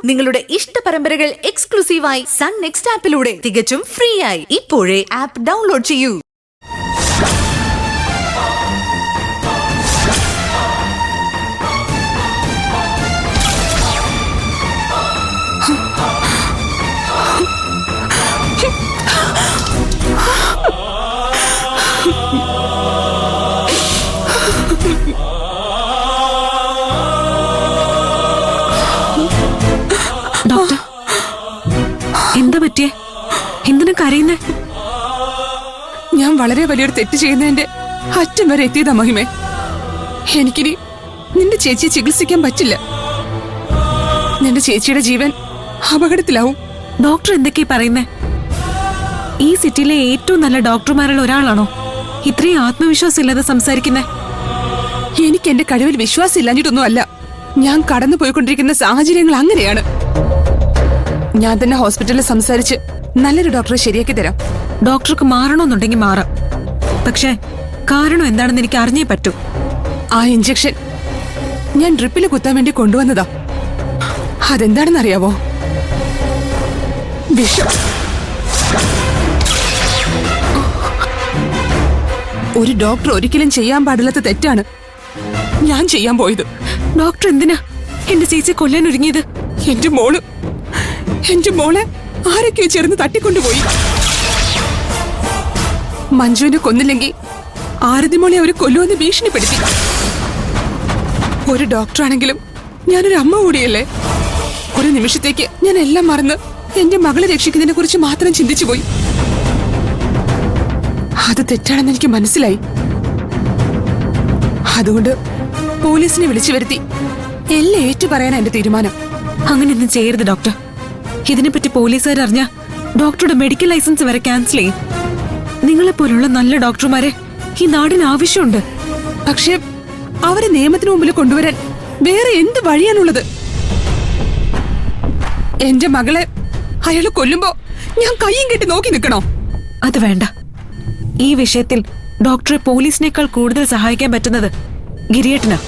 നിങ്ങളുടെ ഇഷ്ട പരമ്പരകൾ എക്സ്ക്ലൂസീവായി സൺ നെക്സ്റ്റ് ആപ്പിലൂടെ തികച്ചും ഫ്രീ ആയി ഇപ്പോഴേ ആപ്പ് ഡൗൺലോഡ് ചെയ്യൂ. ഡോക്ടർ, എന്താ പറ്റിയേ? എന്തിനാ കരയുന്നേ? ഞാൻ വളരെ വലിയൊരു തെറ്റ് ചെയ്യുന്നതിന്റെ അറ്റം വരെ എത്തിയതാ മഹിമേ. എനിക്കിനി നിന്റെ ചേച്ചിയെ ചികിത്സിക്കാൻ പറ്റില്ല. നിന്റെ ചേച്ചിയുടെ ജീവൻ അപകടത്തിലാവും. ഡോക്ടർ എന്തൊക്കെയാ പറയുന്നേ? ഈ സിറ്റിയിലെ ഏറ്റവും നല്ല ഡോക്ടർമാരിൽ ഒരാളാണോ ഇത്രയും ആത്മവിശ്വാസം ഇല്ലാതെ സംസാരിക്കുന്നേ? എനിക്ക് എന്റെ കഴിവിൽ വിശ്വാസം ഇല്ലാഞ്ഞിട്ടൊന്നും അല്ല. ഞാൻ കടന്നു പോയിക്കൊണ്ടിരിക്കുന്ന സാഹചര്യങ്ങൾ അങ്ങനെയാണ്. ഞാൻ തന്നെ ഹോസ്പിറ്റലിൽ സംസാരിച്ച് നല്ലൊരു ഡോക്ടറെ ശരിയാക്കി തരാം. ഡോക്ടർക്ക് മാറണമെന്നുണ്ടെങ്കിൽ മാറാം, പക്ഷേ കാരണം എന്താണെന്ന് എനിക്ക് അറിഞ്ഞേ പറ്റൂ. ആ ഇഞ്ചക്ഷൻ ഞാൻ ഡ്രിപ്പിൽ കുത്താൻ വേണ്ടി കൊണ്ടുവന്നതാ. അതെന്താണെന്നറിയാവോ? വിഷം. ഒരു ഡോക്ടർ ഒരിക്കലും ചെയ്യാൻ പാടില്ലാത്ത തെറ്റാണ് ഞാൻ ചെയ്യാൻ പോയത്. ഡോക്ടർ എന്തിനാ എന്റെ ചേച്ചിയെ കൊല്ലാൻ ഒരുങ്ങിയത്? എന്റെ മോളെ ആരൊക്കെയോ ചേർന്ന് തട്ടിക്കൊണ്ടുപോയി. മഞ്ജുവിനെ കൊന്നില്ലെങ്കിൽ ആരതിമോളെ അവർ കൊല്ലുമെന്ന് ഭീഷണിപ്പെടുത്തി. ഒരു ഡോക്ടറാണെങ്കിലും ഞാനൊരു അമ്മ കൂടിയല്ലേ. ഒരു നിമിഷത്തേക്ക് ഞാൻ എല്ലാം മറന്ന് എന്റെ മകളെ രക്ഷിക്കുന്നതിനെ കുറിച്ച് മാത്രം ചിന്തിച്ചു പോയി. അത് തെറ്റാണെന്ന് എനിക്ക് മനസ്സിലായി. അതുകൊണ്ട് പോലീസിനെ വിളിച്ചു വരുത്തി എല്ലാം ഏറ്റുപറയാനാ എന്റെ തീരുമാനം. അങ്ങനെയൊന്നും ചെയ്യരുത് ഡോക്ടർ. ഇതിനെപ്പറ്റി പോലീസുകാർ അറിഞ്ഞ ഡോക്ടറുടെ മെഡിക്കൽ ലൈസൻസ് വരെ ക്യാൻസൽ ചെയ്യും. നിങ്ങളെപ്പോലുള്ള നല്ല ഡോക്ടർമാരെ ഈ നാടിന് ആവശ്യമുണ്ട്. പക്ഷെ അവരെ നിയമത്തിന് മുമ്പിൽ കൊണ്ടുവരാൻ വേറെ എന്ത് വഴിയാണുള്ളത്? എന്റെ മകളെ അയാൾ കൊല്ലുമ്പോ ഞാൻ കയ്യും കെട്ടി നോക്കി നിൽക്കണോ? അത് വേണ്ട. ഈ വിഷയത്തിൽ ഡോക്ടറെ പോലീസിനേക്കാൾ കൂടുതൽ സഹായിക്കാൻ പറ്റുന്നത് ഗിരിയേട്ടനാ.